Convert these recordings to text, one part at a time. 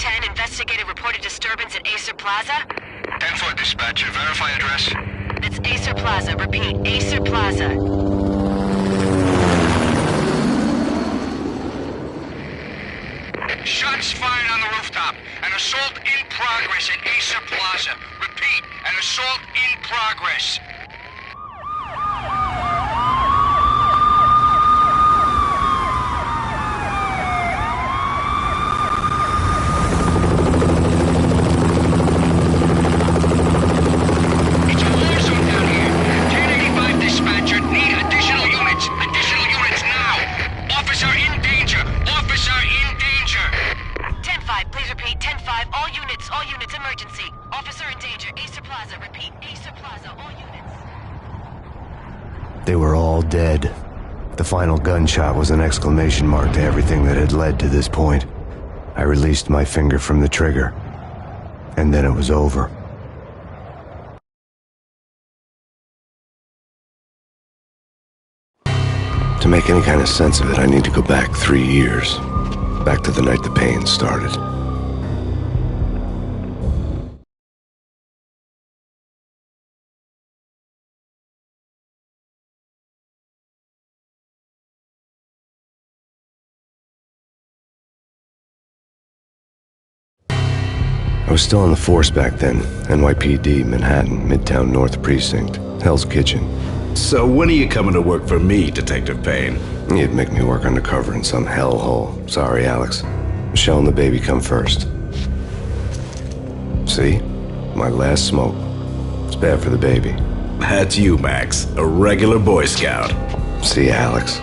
10, investigated reported disturbance at Acer Plaza. 10-4 dispatcher, verify address. That's Acer Plaza. Repeat, Acer Plaza. Shots fired on the rooftop. An assault in progress at Acer Plaza. Repeat, an assault in progress. It's a war zone down here. 1085 dispatcher, need additional units. Additional units now. Officer in danger. Officer in danger. 10-5, please repeat. 10-5, all units, emergency. Officer in danger. Acer Plaza. Repeat, Acer Plaza, all units. They were all dead. The final gunshot was an exclamation mark to everything that had led to this point. I released my finger from the trigger, and then it was over. To make any kind of sense of it, I need to go back 3 years. Back to the night the Payne started. I was still on the force back then. NYPD, Manhattan, Midtown North Precinct, Hell's Kitchen. So when are you coming to work for me, Detective Payne? You'd make me work undercover in some hellhole. Sorry, Alex. Michelle and the baby come first. See? My last smoke. It's bad for the baby. That's you, Max. A regular Boy Scout. See, Alex.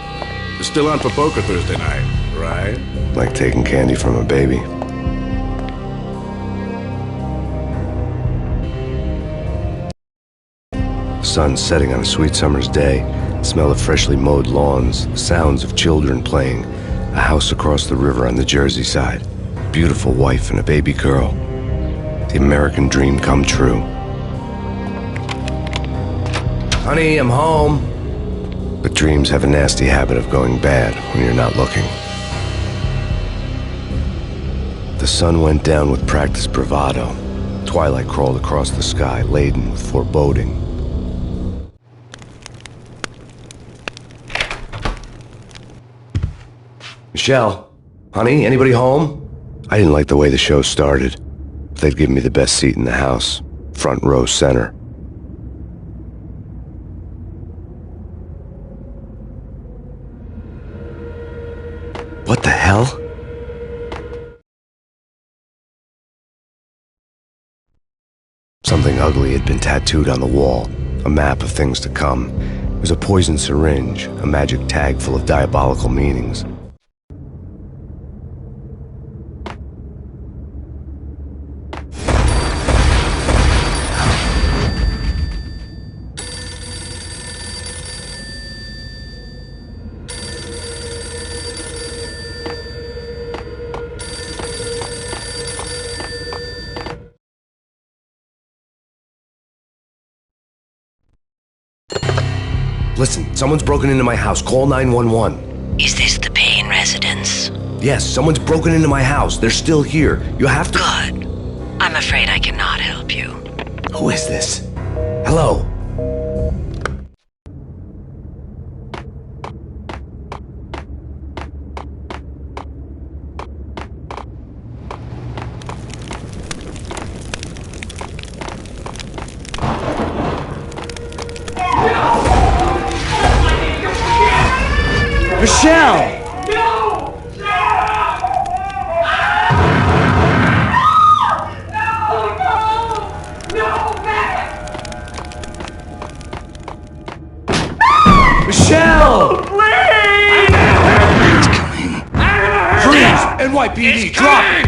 Still on for poker Thursday night, right? Like taking candy from a baby. Sun setting on a sweet summer's day, the smell of freshly mowed lawns, the sounds of children playing, a house across the river on the Jersey side, beautiful wife and a baby girl. The American dream come true. Honey, I'm home. But dreams have a nasty habit of going bad when you're not looking. The sun went down with practiced bravado. Twilight crawled across the sky, laden with foreboding. Michelle, honey, anybody home? I didn't like the way the show started. They'd given me the best seat in the house, front row center. What the hell? Something ugly had been tattooed on the wall, a map of things to come. It was a poison syringe, a magic tag full of diabolical meanings. Listen, someone's broken into my house. Call 911. Is this the Payne residence? Yes, someone's broken into my house. They're still here. You have to... Good. I'm afraid I cannot help you. Who is this? Hello? Michelle! No! Michelle! Please! It's coming. Freeze! NYPD, drop it!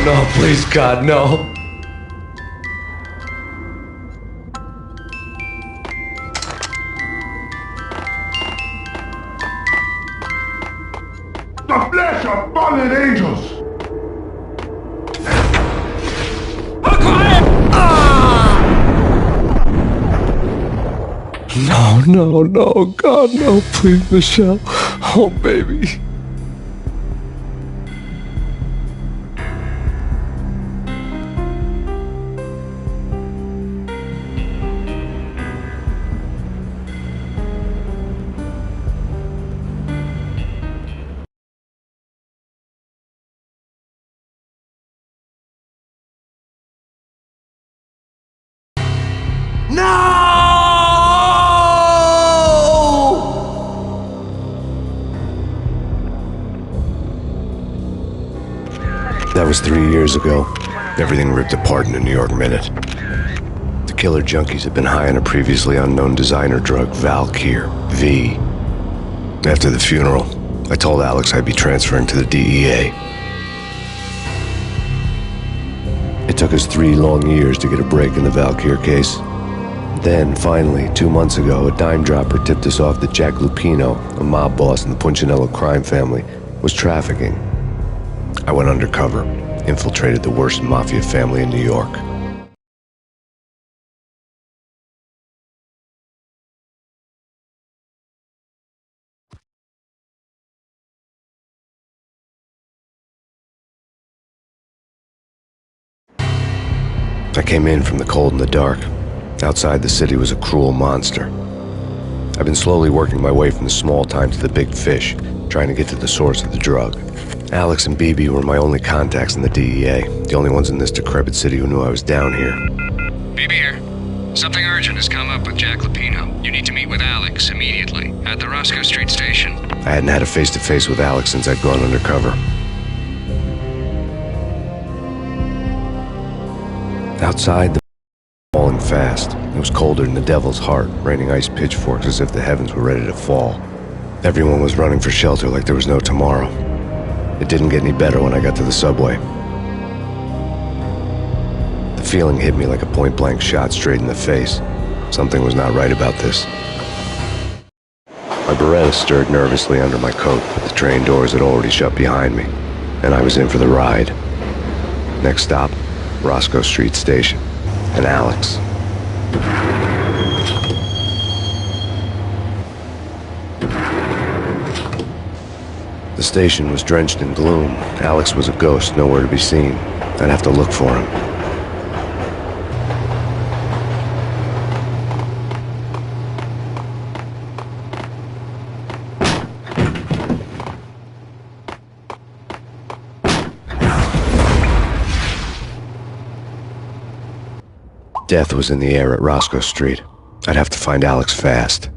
No, please, God, no. The flesh of fallen angels! No, no, no, God, no, please, Michelle. Oh, baby. That was 3 years ago. Everything ripped apart in a New York minute. The killer junkies had been high on a previously unknown designer drug, Valkyr, V. After the funeral, I told Alex I'd be transferring to the DEA. It took us 3 long years to get a break in the Valkyr case. Then, finally, 2 months ago, a dime dropper tipped us off that Jack Lupino, a mob boss in the Punchinello crime family, was trafficking. I went undercover, infiltrated the worst mafia family in New York. I came in from the cold and the dark. Outside the city was a cruel monster. I've been slowly working my way from the small time to the big fish, trying to get to the source of the drug. Alex and BB were my only contacts in the DEA, the only ones in this decrepit city who knew I was down here. BB here. Something urgent has come up with Jack Lupino. You need to meet with Alex immediately at the Roscoe Street station. I hadn't had a face-to-face with Alex since I'd gone undercover. Outside, the falling fast. It was colder than the devil's heart, raining ice pitchforks as if the heavens were ready to fall. Everyone was running for shelter like there was no tomorrow. It didn't get any better when I got to the subway. The feeling hit me like a point-blank shot straight in the face. Something was not right about this. My Beretta stirred nervously under my coat, but the train doors had already shut behind me, and I was in for the ride. Next stop, Roscoe Street Station, and Alex. The station was drenched in gloom. Alex was a ghost, nowhere to be seen. I'd have to look for him. Death was in the air at Roscoe Street. I'd have to find Alex fast.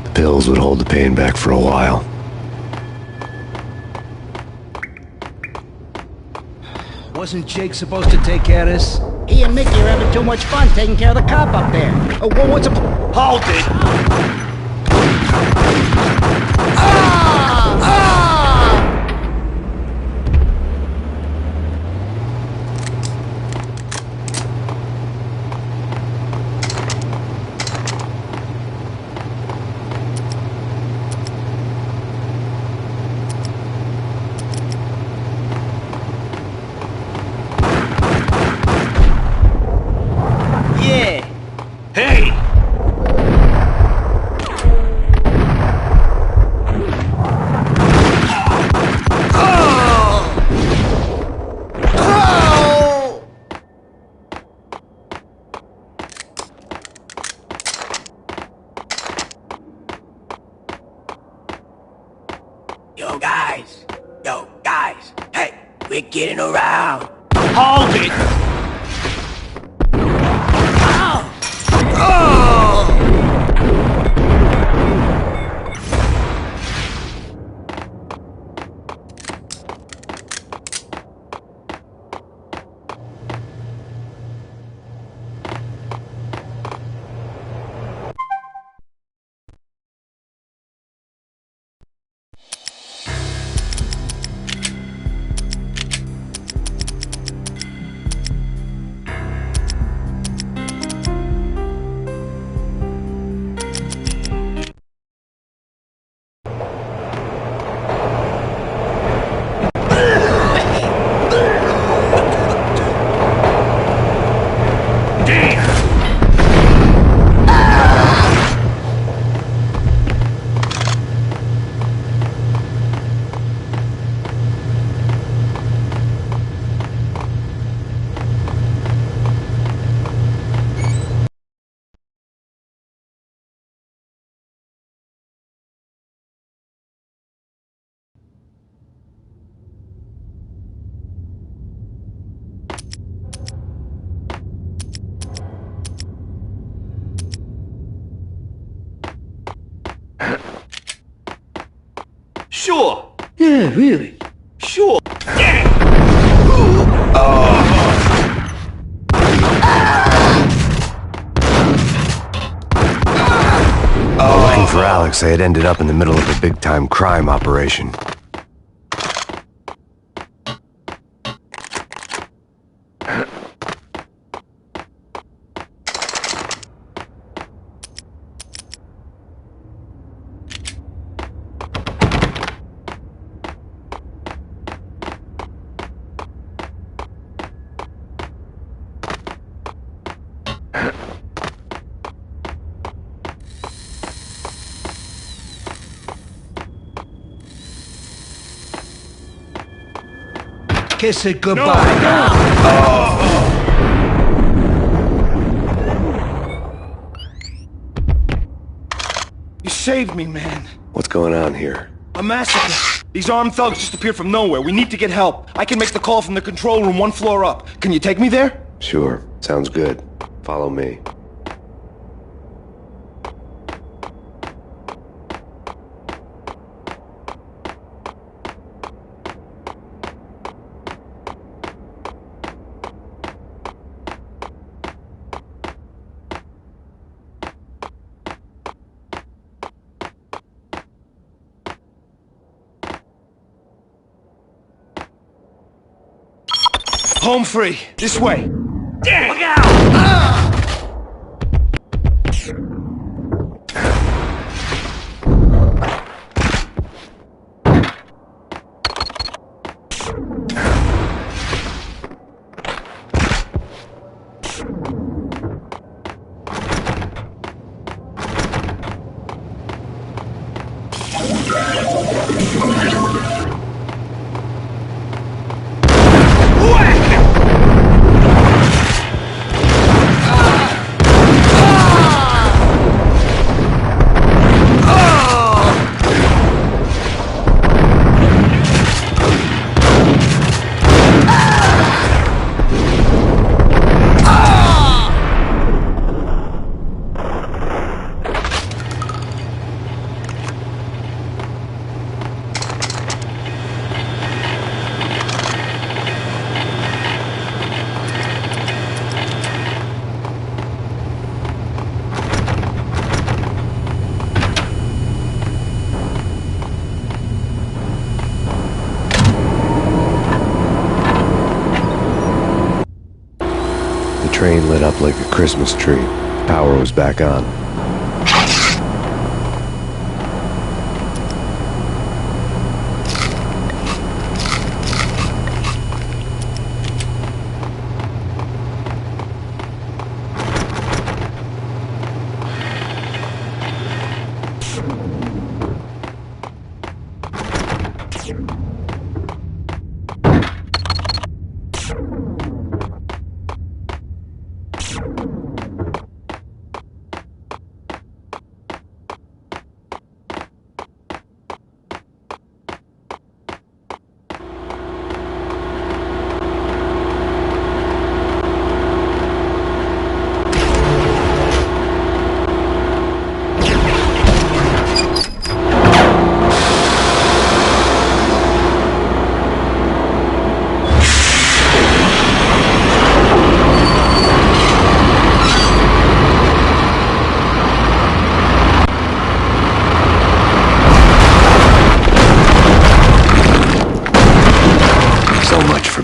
The pills would hold the pain back for a while. Wasn't Jake supposed to take care of this? He and Mickey are having too much fun taking care of the cop up there. What's a... Hold it! Hey! Yo guys, hey, we're getting around. Hold it! Sure. Yeah, really. Sure. While looking for Alex, they had ended up in the middle of a big-time crime operation. Kiss it goodbye. You saved me, man. What's going on here? A massacre. These armed thugs just appeared from nowhere. We need to get help. I can make the call from the control room 1 floor up. Can you take me there? Sure, sounds good. Follow me. Home free. This way. Look out! The train lit up like a Christmas tree. Power was back on.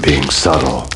Being subtle.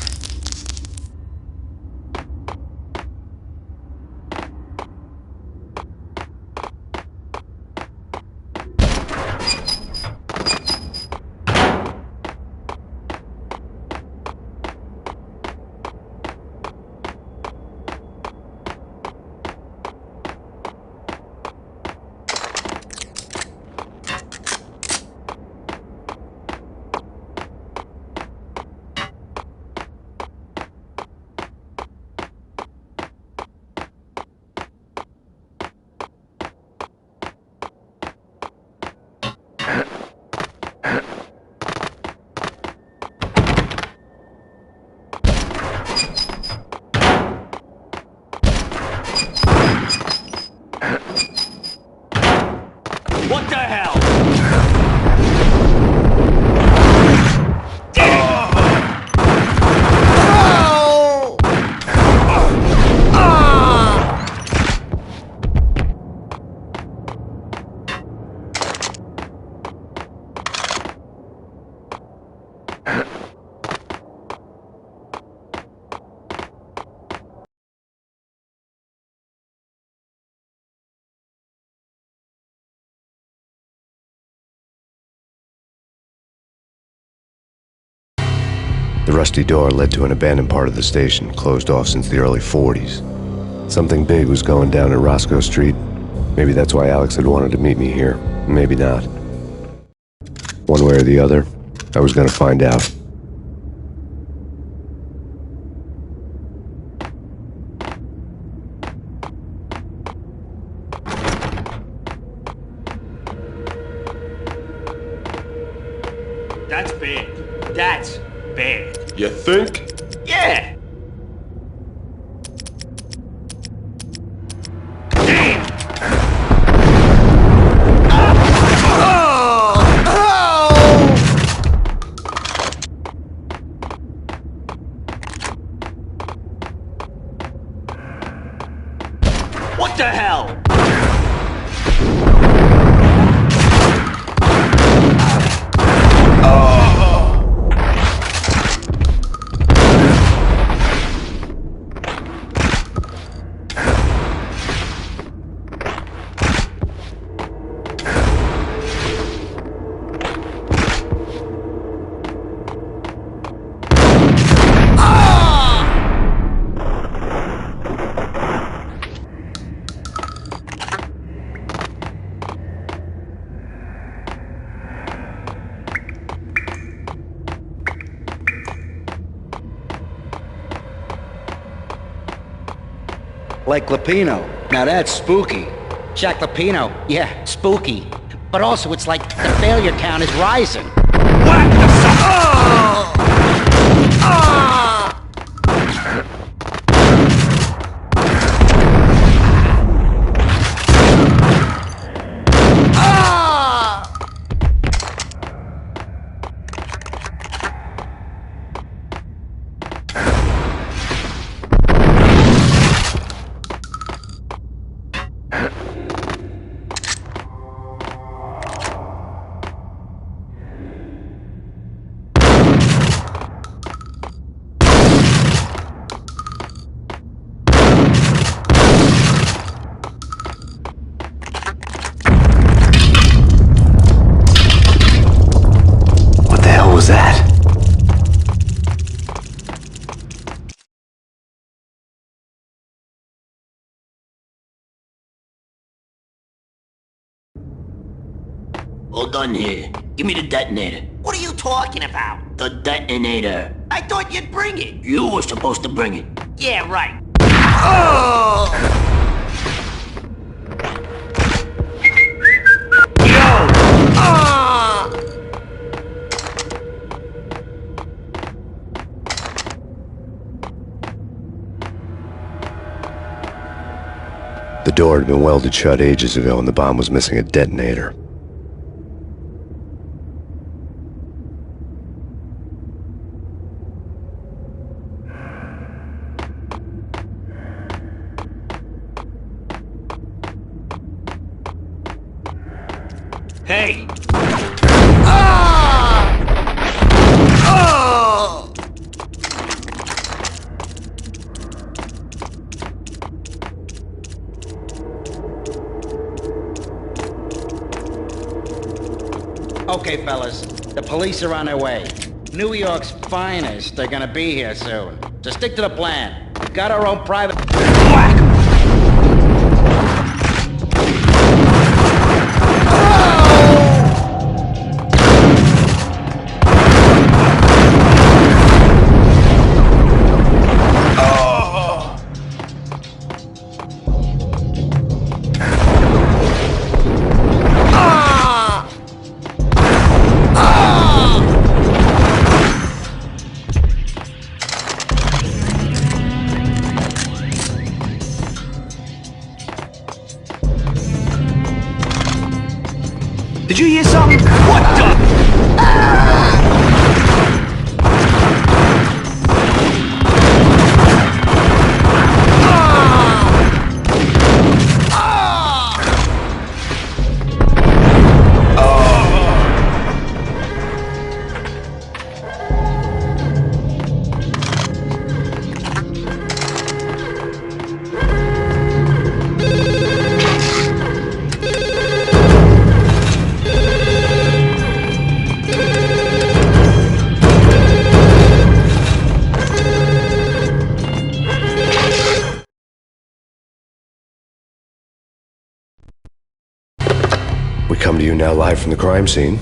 The rusty door led to an abandoned part of the station, closed off since the early 40s. Something big was going down at Roscoe Street. Maybe that's why Alex had wanted to meet me here. Maybe not. One way or the other, I was gonna find out. That's bad. That's bad. You think? Yeah! Damn! What the hell? Like Lapino. Now that's spooky. Jack Lapino. Yeah, spooky. But also it's like the failure count is rising. What the fuck? What the hell was that? All done here. Give me the detonator. What are you talking about? The detonator. I thought you'd bring it. You were supposed to bring it. Yeah, right. The door had been welded shut ages ago and the bomb was missing a detonator. Hey! Okay, fellas. The police are on their way. New York's finest are gonna be here soon. So stick to the plan. We got our own private... Whack! Did you hear something? What the? come to you now live from the crime scene.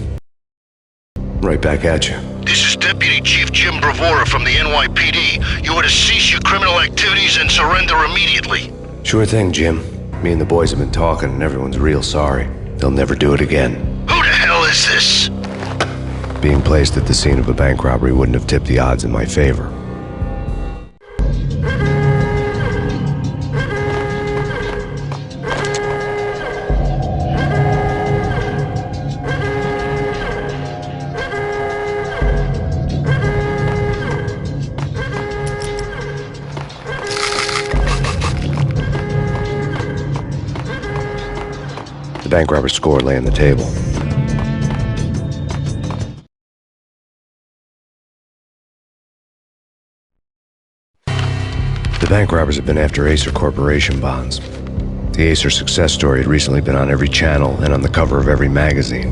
Right back at you. This is Deputy Chief Jim Bravura from the NYPD. You are to cease your criminal activities and surrender immediately. Sure thing, Jim. Me and the boys have been talking and everyone's real sorry. They'll never do it again. Who the hell is this? Being placed at the scene of a bank robbery wouldn't have tipped the odds in my favor. The bank robber's score lay on the table. The bank robbers had been after Acer Corporation bonds. The Acer success story had recently been on every channel and on the cover of every magazine.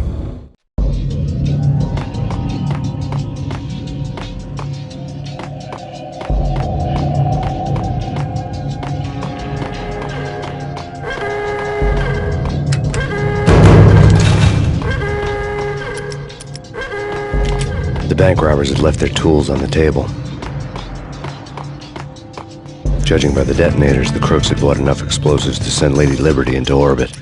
The bank robbers had left their tools on the table. Judging by the detonators, the crooks had bought enough explosives to send Lady Liberty into orbit.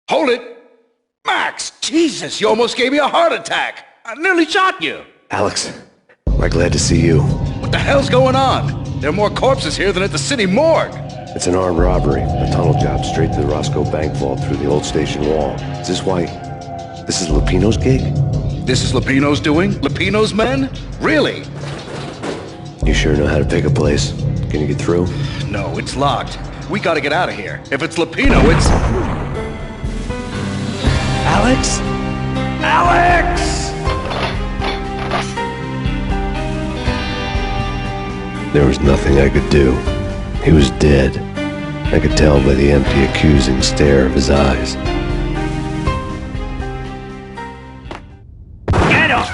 Hold it! Max! Jesus, you almost gave me a heart attack! I nearly shot you! Alex, we're glad to see you. What the hell's going on? There are more corpses here than at the city morgue! It's an armed robbery, a tunnel job straight to the Roscoe Bank vault through the old station wall. Is this why... this is Lupino's gig? This is Lupino's doing? Lupino's men? Really? You sure know how to pick a place? Can you get through? No, it's locked. We gotta get out of here. If it's Lupino, it's... Alex? Alex! There was nothing I could do. He was dead. I could tell by the empty, accusing stare of his eyes. Get up!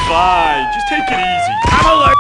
Fine, just take it easy. I'm alert.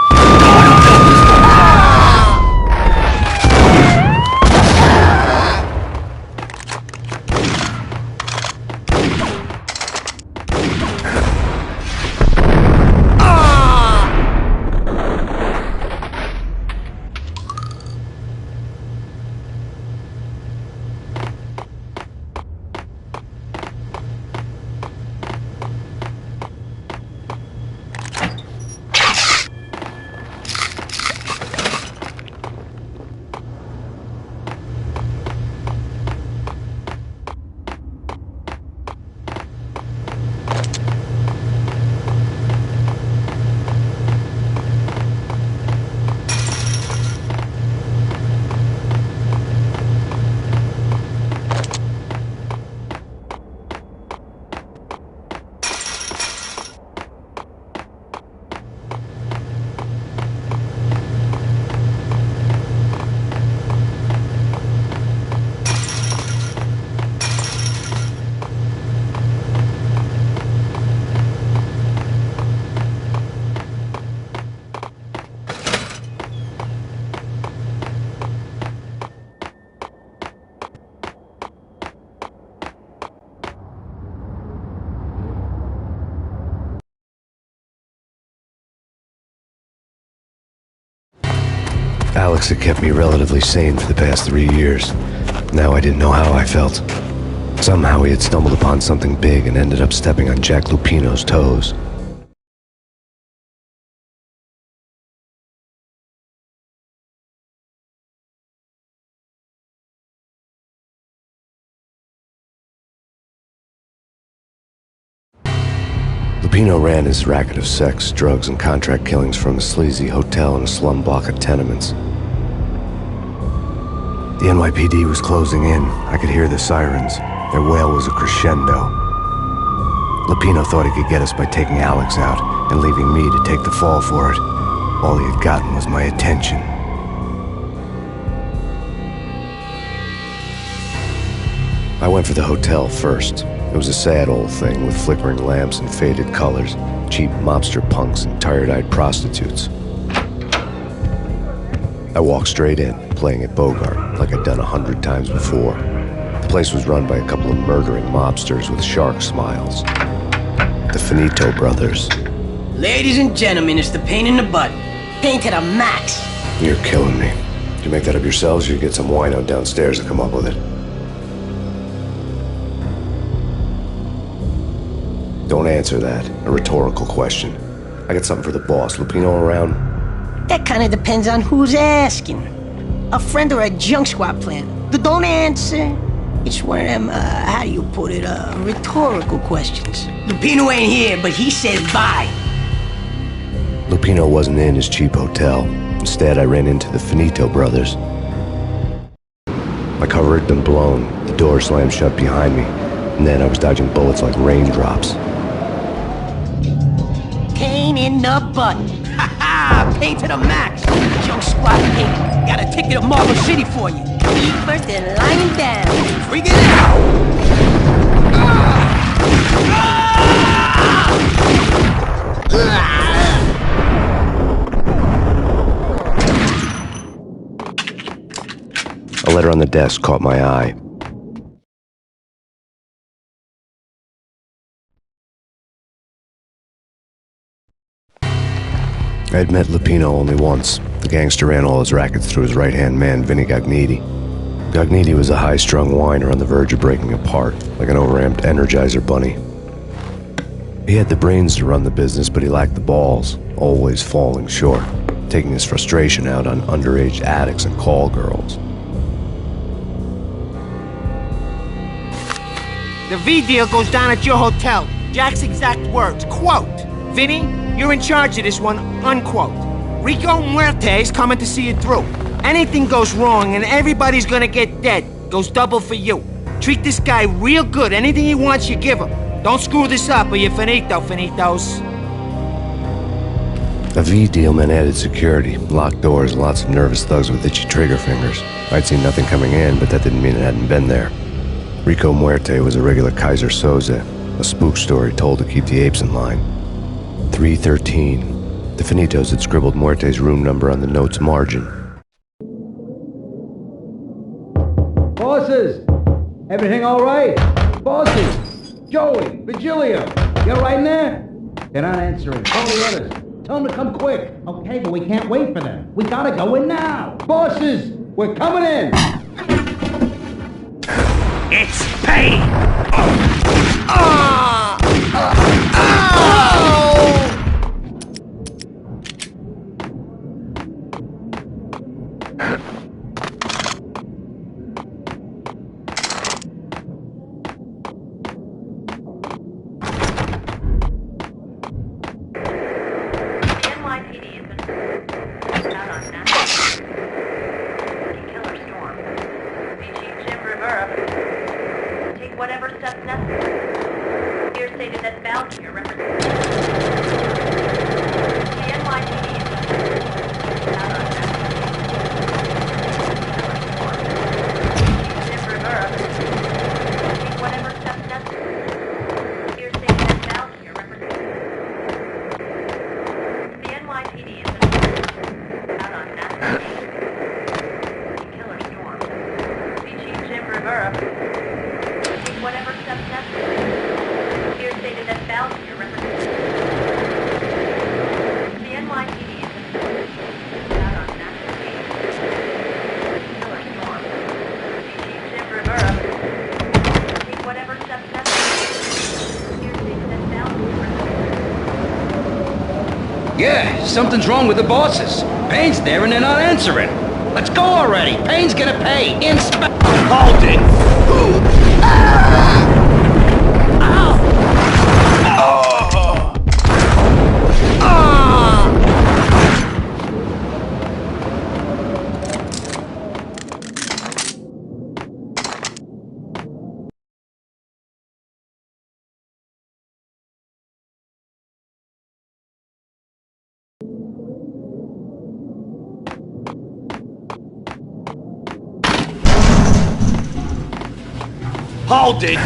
Alex had kept me relatively sane for the past 3 years. Now I didn't know how I felt. Somehow he had stumbled upon something big and ended up stepping on Jack Lupino's toes. Lupino ran his racket of sex, drugs, and contract killings from a sleazy hotel in a slum block of tenements. The NYPD was closing in. I could hear the sirens. Their wail was a crescendo. Lupino thought he could get us by taking Alex out and leaving me to take the fall for it. All he had gotten was my attention. I went for the hotel first. It was a sad old thing with flickering lamps and faded colors, cheap mobster punks and tired-eyed prostitutes. I walked straight in, playing at Bogart, like I'd done 100 times before. The place was run by a couple of murdering mobsters with shark smiles. The Finito brothers. Ladies and gentlemen, it's the Payne in the butt. Payne to the max. You're killing me. Did you make that up yourselves, or you get some wino downstairs to come up with it? Don't answer that. A rhetorical question. I got something for the boss. Lupino around? That kind of depends on who's asking. A friend or a junk squad plan. Don't answer. It's one of them, how do you put it, rhetorical questions. Lupino ain't here, but he said bye. Lupino wasn't in his cheap hotel. Instead, I ran into the Finito brothers. My cover had been blown. The door slammed shut behind me. And then I was dodging bullets like raindrops. Payne in the butt. Ha ha! Payne to the max. Junk squad pink. Got a ticket to Marble City for you. Feet first and lying down. Freak it out! A letter on the desk caught my eye. I had met Lupino only once. The gangster ran all his rackets through his right-hand man, Vinny Gagniti. Gagniti was a high-strung whiner on the verge of breaking apart, like an overamped Energizer bunny. He had the brains to run the business, but he lacked the balls, always falling short, taking his frustration out on underage addicts and call girls. The V deal goes down at your hotel. Jack's exact words, quote, "Vinny, you're in charge of this one," unquote. Rico Muerte's coming to see it through. Anything goes wrong and everybody's gonna get dead. Goes double for you. Treat this guy real good. Anything he wants, you give him. Don't screw this up or you're finito, finitos. A V deal meant added security, locked doors, and lots of nervous thugs with itchy trigger fingers. I'd seen nothing coming in, but that didn't mean it hadn't been there. Rico Muerte was a regular Kaiser Soze, a spook story told to keep the apes in line. 313. The Finitos had scribbled Muerte's room number on the note's margin. Bosses! Everything all right? Bosses! Joey! Virgilio! You're right in there? They're not answering. Call the others. Tell them to come quick. Okay, but we can't wait for them. We gotta go in now. Bosses! We're coming in! It's Payne! Whatever steps necessary. Yeah, something's wrong with the bosses. Payne's there and they're not answering. Let's go already. Payne's gonna pay. Hold it! Hold it!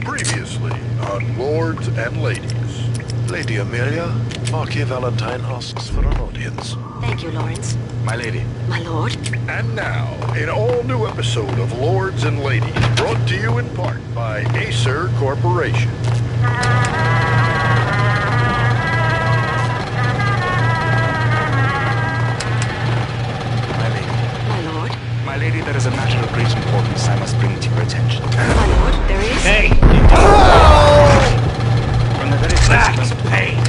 Previously on Lords and Ladies. Lady Amelia, Marquis Valentine asks for an audience. Thank you, Lawrence. My lady. My lord. And now, an all-new episode of Lords and Ladies, brought to you in part by Acer Corporation. My lady. My lord. My lady, there is a matter of great importance I must bring to your attention. My lord, there is... Hey! From the very first That's Payne!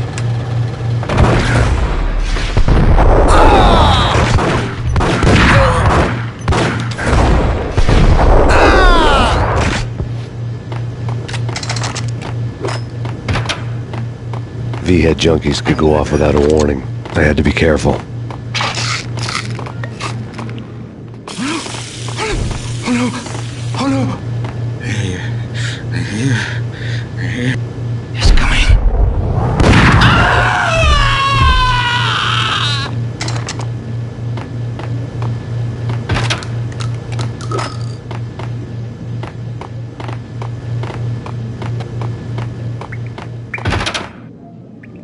V-head junkies could go off without a warning. I had to be careful. He's coming.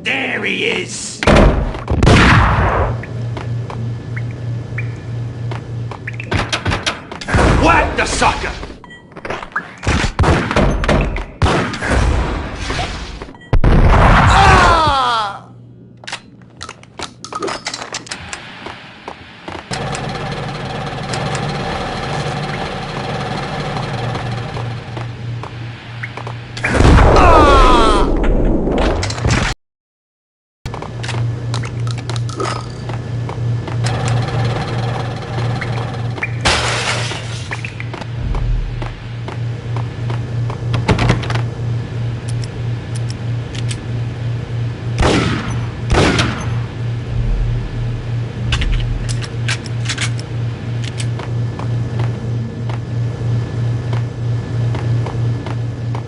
There he is! Whack the sucker!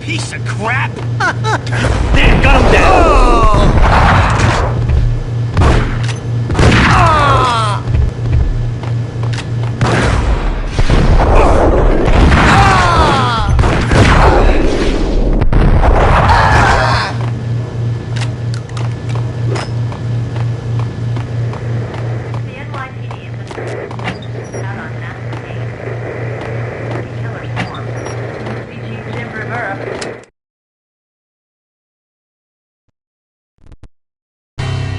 Piece of crap! There, got him down! The NYPD has been out on massive Payne. Killer swarm. Chief Jim Rivera.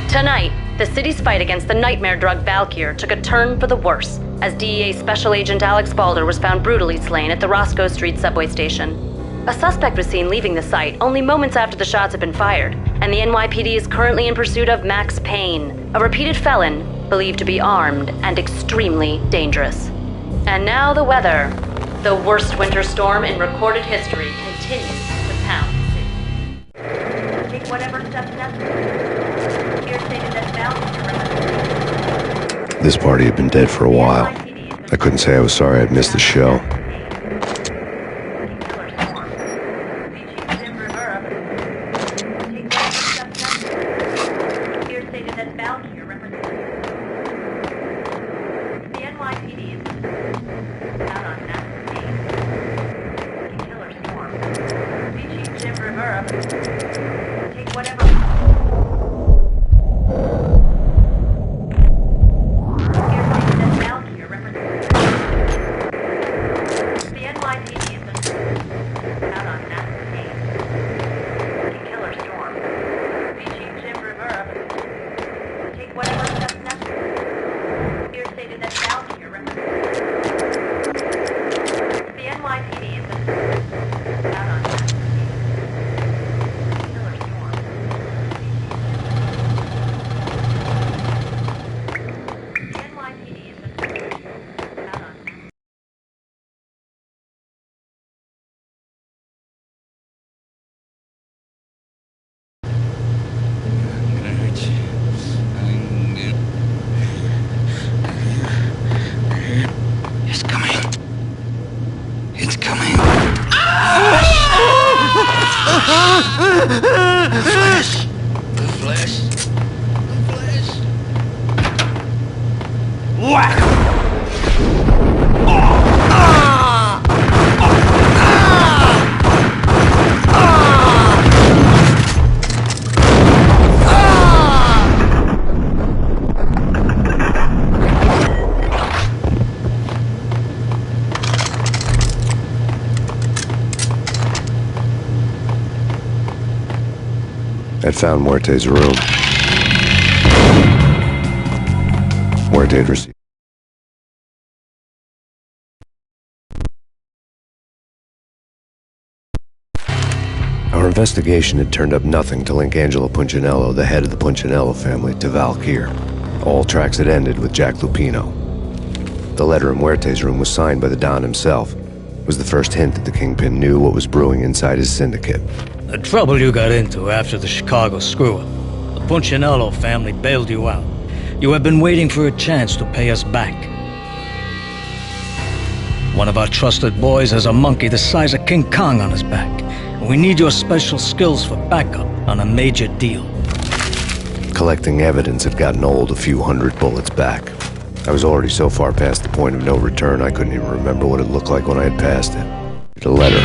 Tonight, the city's fight against the nightmare drug Valkyr took a turn for the worse, as DEA Special Agent Alex Balder was found brutally slain at the Roscoe Street subway station. A suspect was seen leaving the site only moments after the shots had been fired, and the NYPD is currently in pursuit of Max Payne, a repeated felon believed to be armed and extremely dangerous. And now the weather. The worst winter storm in recorded history continues to pound the city. Take whatever steps necessary. Here stated that Valkyr. This party had been dead for a while. I couldn't say I was sorry I'd missed the show. It's coming. The flesh. The flesh. The flesh. Whack! I'd found Muerte's room. Muerte had received. Our investigation had turned up nothing to link Angelo Punchinello, the head of the Punchinello family, to Valkyr. All tracks had ended with Jack Lupino. The letter in Muerte's room was signed by the Don himself. It was the first hint that the Kingpin knew what was brewing inside his syndicate. The trouble you got into after the Chicago screw-up. The Punchinello family bailed you out. You have been waiting for a chance to pay us back. One of our trusted boys has a monkey the size of King Kong on his back. And we need your special skills for backup on a major deal. Collecting evidence had gotten old a few hundred bullets back. I was already so far past the point of no return I couldn't even remember what it looked like when I had passed it. The letter.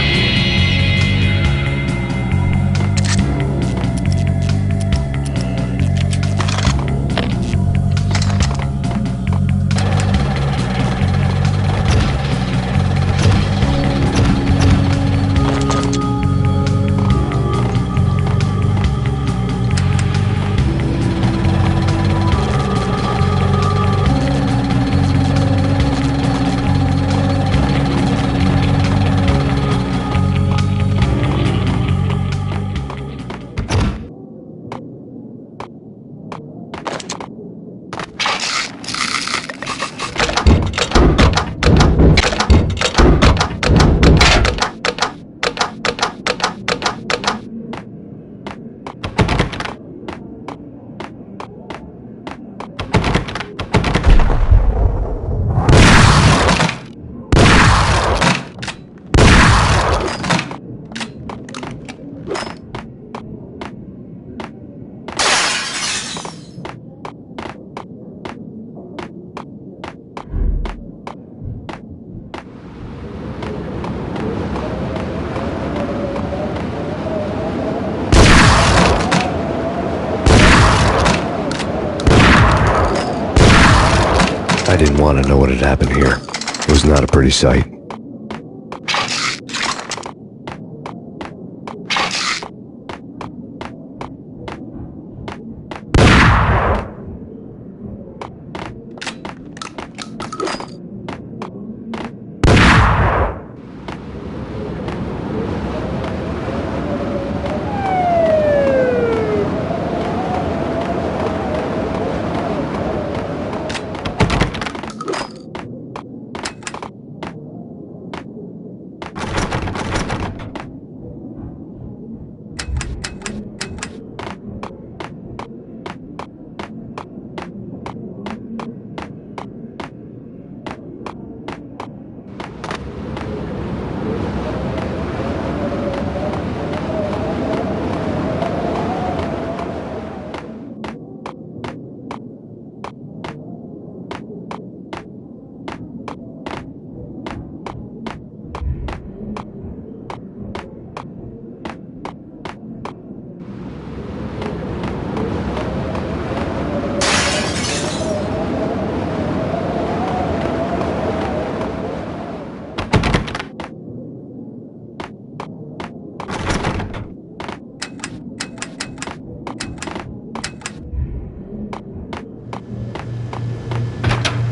I didn't want to know what had happened here. It was not a pretty sight.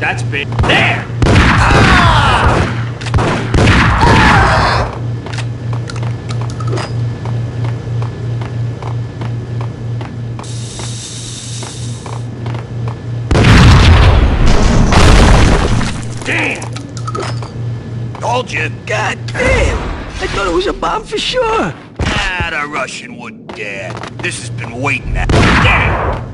That's big. There! Ah! Damn! Told you. God damn! I thought it was a bomb for sure. Ah, the Russian wouldn't dare. This has been waiting at. Damn!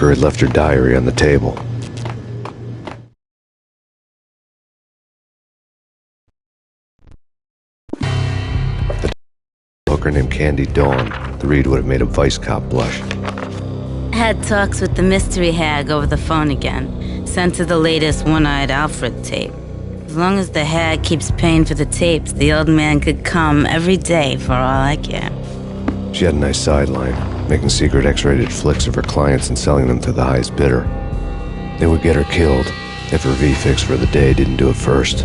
worker had left her diary on the table. A hooker named Candy Dawn. The read would have made a vice cop blush. Had talks with the mystery hag over the phone again. Sent her the latest One-Eyed Alfred tape. As long as the hag keeps paying for the tapes, the old man could come every day for all I care. She had a nice sideline, making secret X-rated flicks of her clients and selling them to the highest bidder. They would get her killed if her V-fix for the day didn't do it first.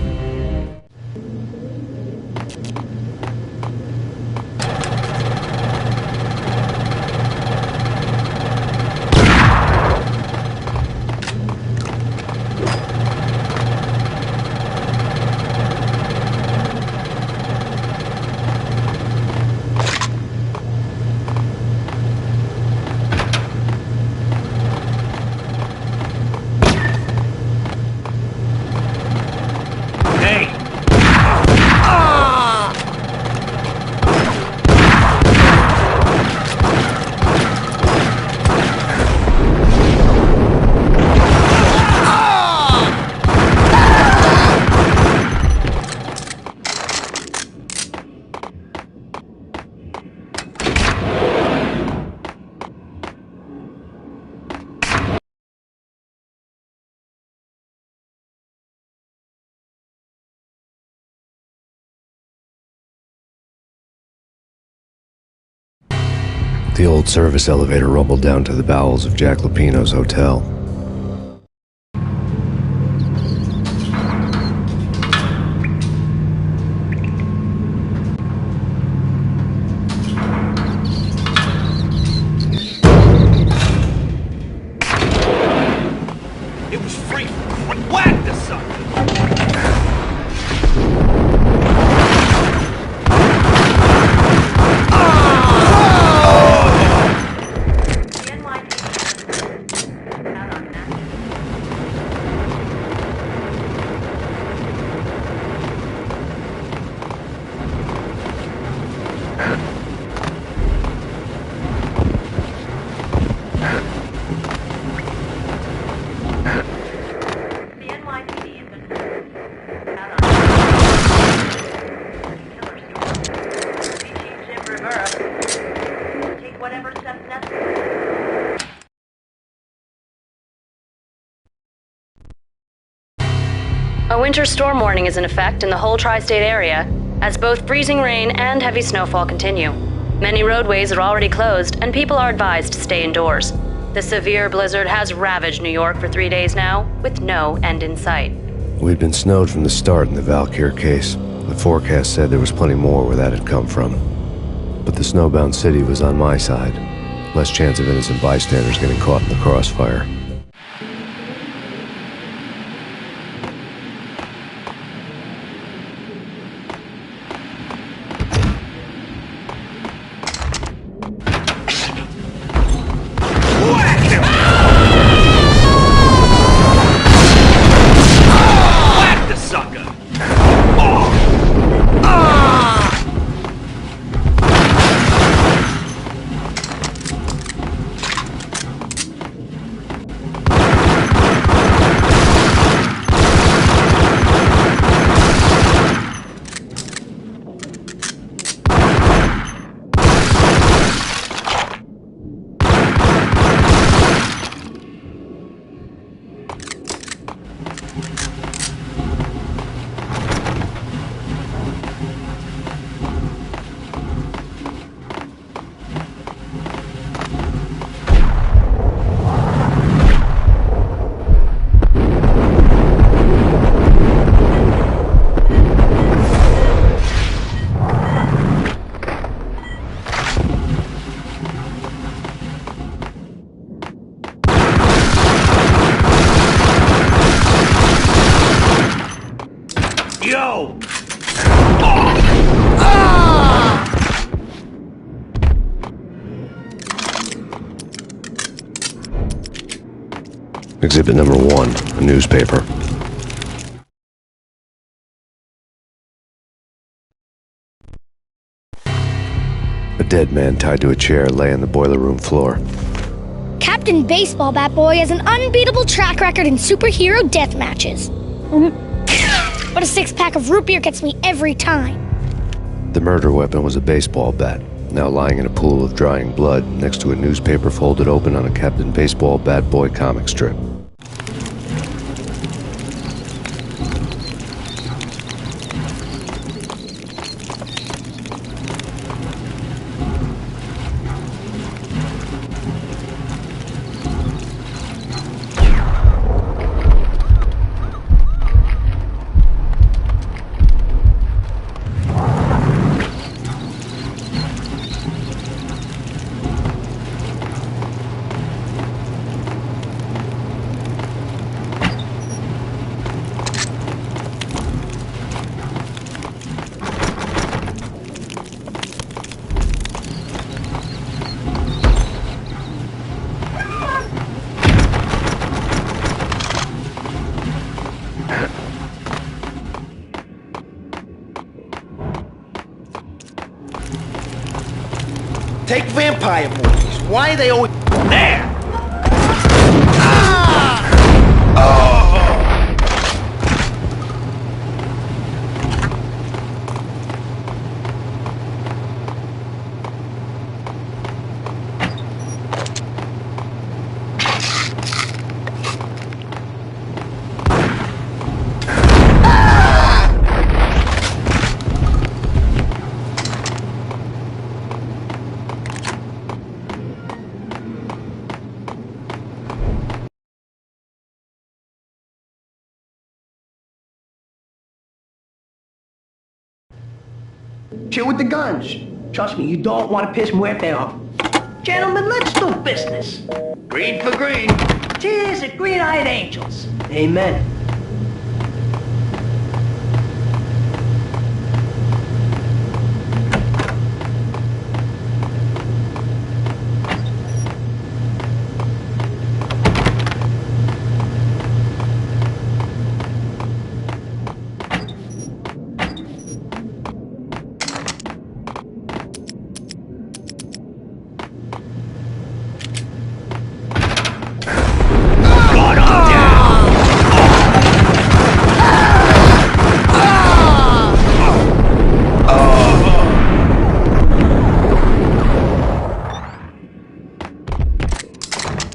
The old service elevator rumbled down to the bowels of Jack Lupino's hotel. It was free. Whack the sucker! A winter storm warning is in effect in the whole tri-state area, as both freezing rain and heavy snowfall continue. Many roadways are already closed, and people are advised to stay indoors. The severe blizzard has ravaged New York for 3 days now, with no end in sight. We'd been snowed from the start in the Valkyr case. The forecast said there was plenty more where that had come from. But the snowbound city was on my side. Less chance of innocent bystanders getting caught in the crossfire. Yo! Exhibit number 1, a newspaper. A dead man tied to a chair lay on the boiler room floor. Captain Baseball Bat Boy has an unbeatable track record in superhero death matches. But a 6-pack of root beer gets me every time. The murder weapon was a baseball bat, now lying in a pool of drying blood next to a newspaper folded open on a Captain Baseball Bat Boy comic strip. Take vampire movies. Why are they always... There! Chill with the guns. Trust me, you don't want to piss Muerte off. Gentlemen, let's do business. Green for green. Cheers at green-eyed angels. Amen.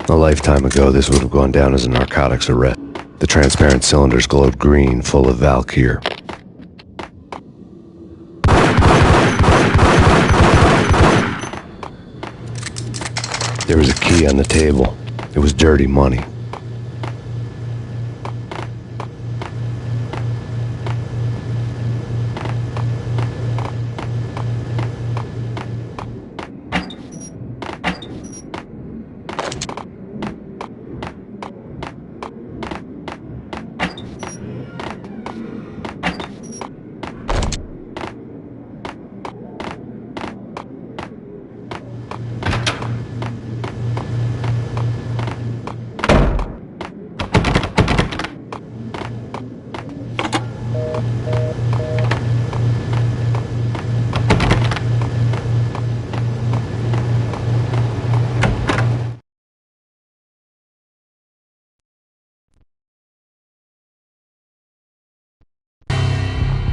A lifetime ago, this would have gone down as a narcotics arrest. The transparent cylinders glowed green, full of Valkyr. There was a key on the table. It was dirty money.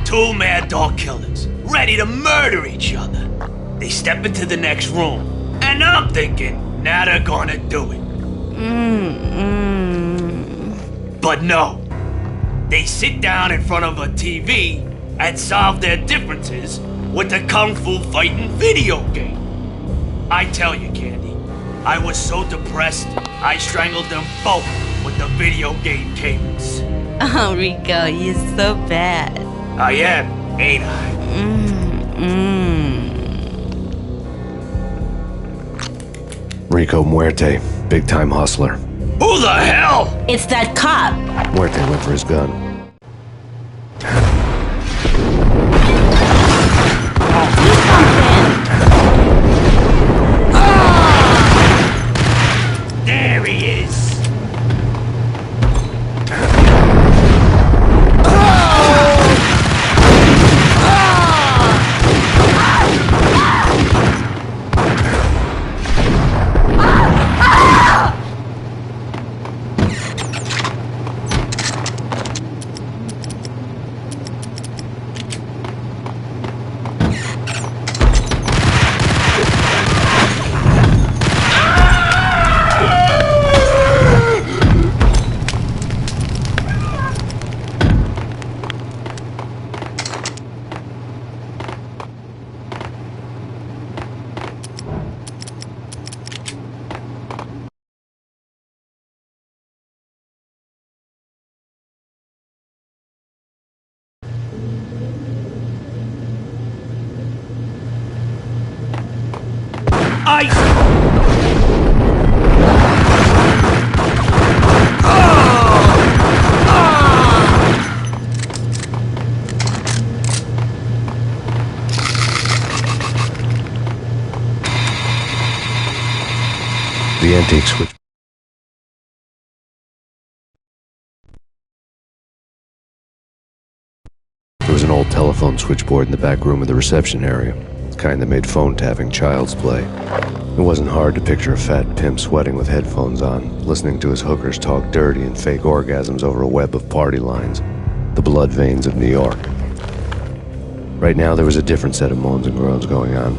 Two mad dog killers, ready to murder each other. They step into the next room, and I'm thinking, now they're gonna do it. But no. They sit down in front of a TV and solve their differences with a kung fu fighting video game. I tell you, Candy, I was so depressed, I strangled them both with the video game cables. Oh, Rico, you're so bad. I am, ain't I? Rico Muerte, big-time hustler. Who the hell? It's that cop. Muerte went for his gun. There he is. The antique switch. There was an old telephone switchboard in the back room of the reception area, the kind that made phone tapping child's play. It wasn't hard to picture a fat pimp sweating with headphones on, listening to his hookers talk dirty and fake orgasms over a web of party lines, the blood veins of New York. Right now, there was a different set of moans and groans going on.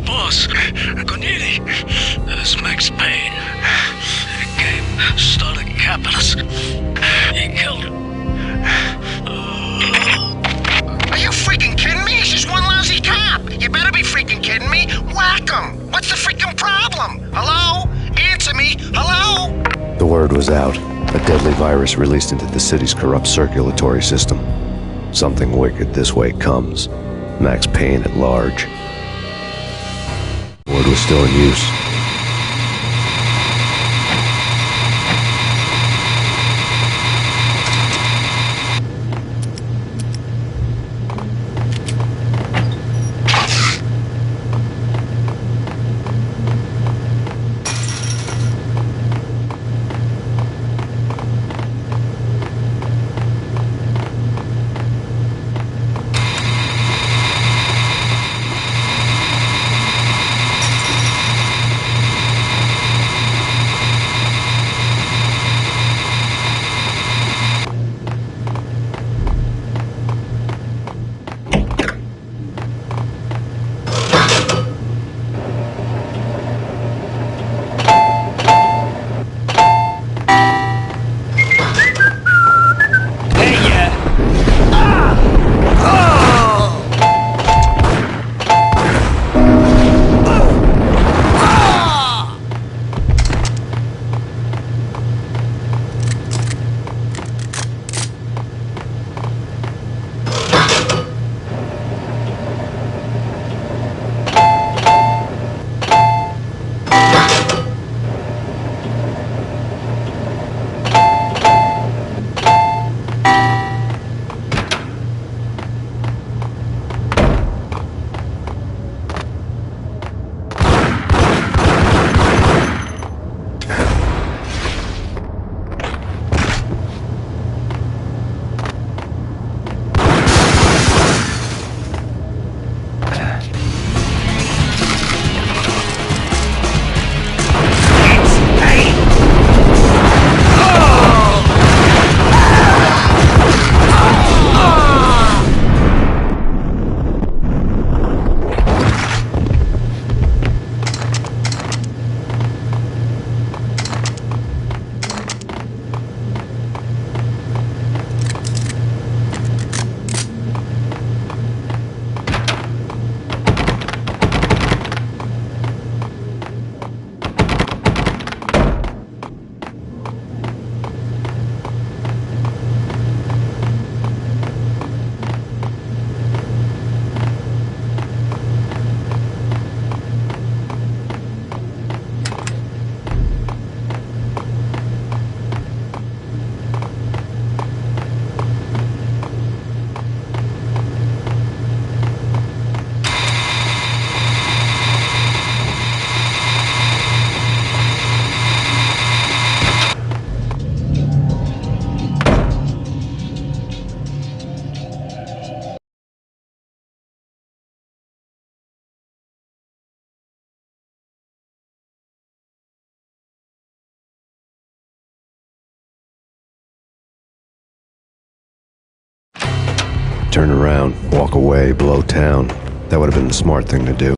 Boss, Cornelia, this is Max Payne. He came, started capping us. He killed him. Are you freaking kidding me? He's just one lousy cop. You better be freaking kidding me. Whack him. What's the freaking problem? Hello? Answer me. Hello? The word was out. A deadly virus released into the city's corrupt circulatory system. Something wicked this way comes. Max Payne at large. The word was still in use. Turn around, walk away, blow town. That would have been the smart thing to do.